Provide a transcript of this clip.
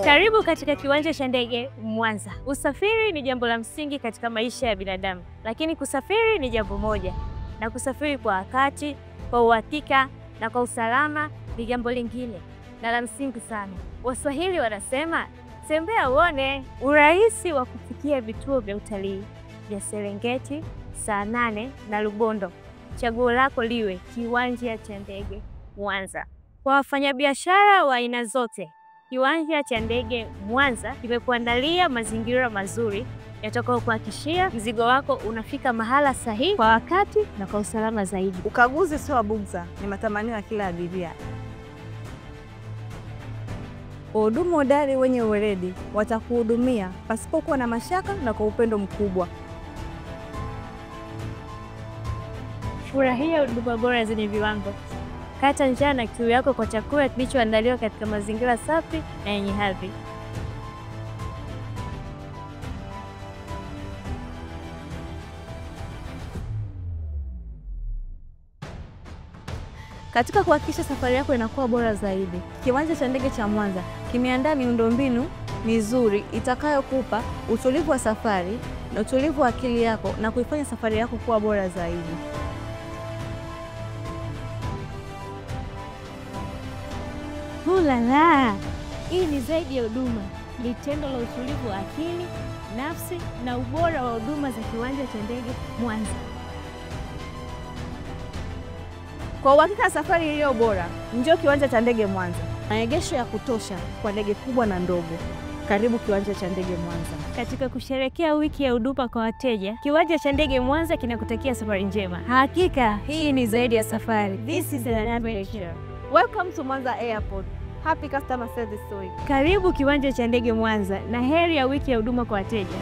Karibu katika kiwanja cha ndege Mwanza. Usafiri ni jambo la msingi katika maisha ya binadamu, lakini kusafiri ni jambo moja, na kusafiri kwa wakati, kwa uhakika na kwa usalama ni jambo lingine na la msingi sana. Waswahili wanasema tembea uone. Urahisi wa kufikia vituo vya utalii vya Serengeti, Saanane na Rubondo. Chaguo lako liwe kiwanja cha ndege Mwanza. Kwa wafanyabiashara wa aina zote, kiwanja cha ndege Mwanza kimekuandalia mazingira mazuri yatakao kuhakikishia mzigo wako unafika mahala sahihi kwa wakati na kwa usalama zaidi. Ukaguzi sio bugza, ni matamanio ya kila abiria. Wahudumu hodari wenye weledi watakuhudumia pasipokuwa na mashaka na kwa upendo mkubwa. Furahia huduma bora zenye viwango. Kata njaa na kiu yako kwa chakula kilichoandaliwa katika mazingira safi na yenye hadhi. Katika kuhakikisha safari yako inakuwa bora zaidi, kiwanja cha ndege cha Mwanza kimeandaa miundombinu mizuri itakayokupa utulivu wa safari na utulivu wa akili yako na kuifanya safari yako kuwa bora zaidi. Hulala! Hii ni zaidi ya huduma, ni tendo la utulivu wa akili, nafsi na ubora wa huduma za kiwanja cha ndege Mwanza. Kwa uhakika safari iliyo bora, njoo kiwanja cha ndege Mwanza. Maegesho ya kutosha kwa ndege kubwa na ndogo. Karibu kiwanja cha ndege Mwanza. Katika kusherehekea wiki ya huduma kwa wateja, kiwanja cha ndege Mwanza kinakutakia safari njema. Hakika hii ni zaidi ya safari. This is an adventure. Welcome to Mwanza Airport. Happy customer service week. Karibu kiwanja cha ndege Mwanza na heri ya wiki ya huduma kwa wateja.